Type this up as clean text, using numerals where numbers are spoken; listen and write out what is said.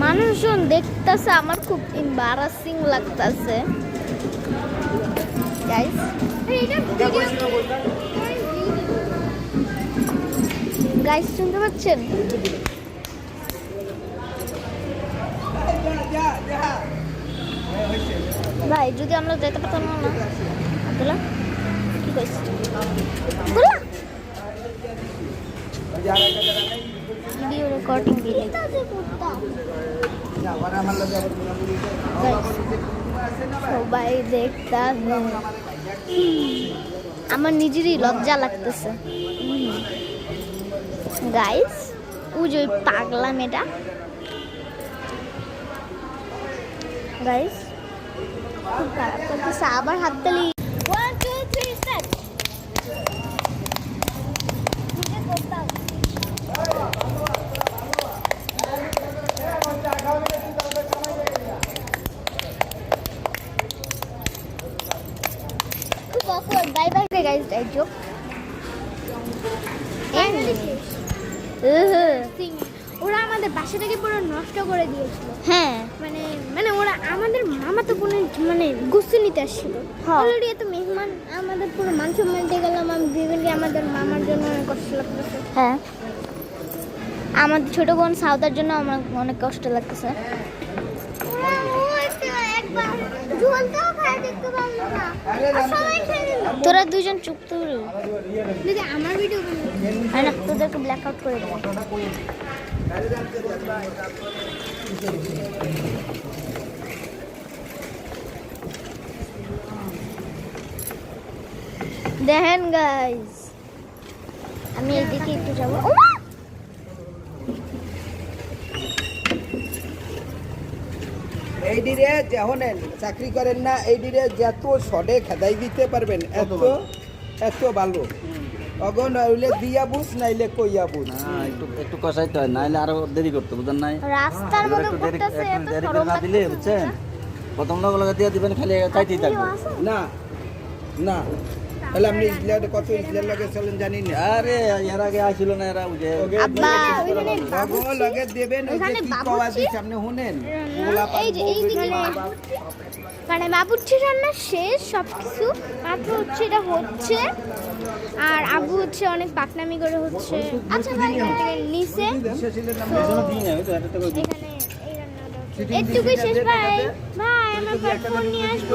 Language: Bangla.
মানুষজন দেখতেছে, আমার খুব এম্বারাসিং লাগতেছে গাইস। গাইস শুনতে পাচ্ছেন? ভাই যদি আমরা যেতে পারতাম না আব্দুল্লাহ, কি কইছ আব্দুল্লাহ? ভিডিও রেকর্ডিং দিলে সবাই দেখতাছে, আমার নিজেরই লজ্জা লাগতেছে গাইস। ও যে পাগলা মেয়েটা গাইস, খুব খারাপ করতেছে। আবার হাত তালি 1 2 3 start. Bye bye guys, I joke. ওরা আমাদের বাসাটাকে পুরো নষ্ট করে দিয়েছিল। হ্যাঁ মানে মানে ওরা আমাদের মামা তো বোনের মানে গোসল নিতে আসছিল। অলরেডি এত মেহমান, আমাদের পুরো মান সম্মান দিয়ে গেলাম। আমি ভেবেছি আমাদের মামার জন্য অনেক কষ্ট লাগতেছে। হ্যাঁ, আমাদের ছোট বোন সাউদার জন্য আমার অনেক কষ্ট লাগতেছে। তোরা দুজন চুপ তো দিদি, আমার ভিডিও না, তোদেরকে ব্ল্যাক আউট করে দেবো। দেখেন গাইস, আমি এইদিকে একটু যাবো। এই ডিরে যখন চাকরি করেন না, এই ডিরে যত শর্টে খেদাই দিতে পারবেন এত এত ভালো। অগন হইলে দিয়া বুঝ, নাইলে কইয়া বুঝ। একটু একটু কষাইতে হয়, নাইলে আরো দেরি করতে, বুঝেন নাই? রাস্তার মধ্যে একটু দেরি করতেছে, এত দেরি সরম করে না দিলে, লাগতেছে। বুঝছেন? প্রথম লগে দিয়ে দিবেন, খালি চাইতেই থাকবে। না না, তাহলে আপনি ইসলাম কত ইসলাম লাগে চলেন জানি না। আরে এর আগে আসছিল না এরা, বুঝে আব্বা ওইখানে বাবু লগে দেবেন, ওই যে ওখানে কি বাবুর্চি? কওয়াজি সামনে শুনেন ওগুলা এই যে এইদিকে মানে বাবুর্চি রান্না শেষ সবকিছু, মাত্র হচ্ছে এটা হচ্ছে। আর আবু হচ্ছে অনেক পাকনামি করে হচ্ছে। আচ্ছা ভাই, এখান থেকে নিচে এখানে এই রান্নাটা হচ্ছে। এটুকুই শেষ ভাই। ভাই আমার ফোন নিয়ে আসবো।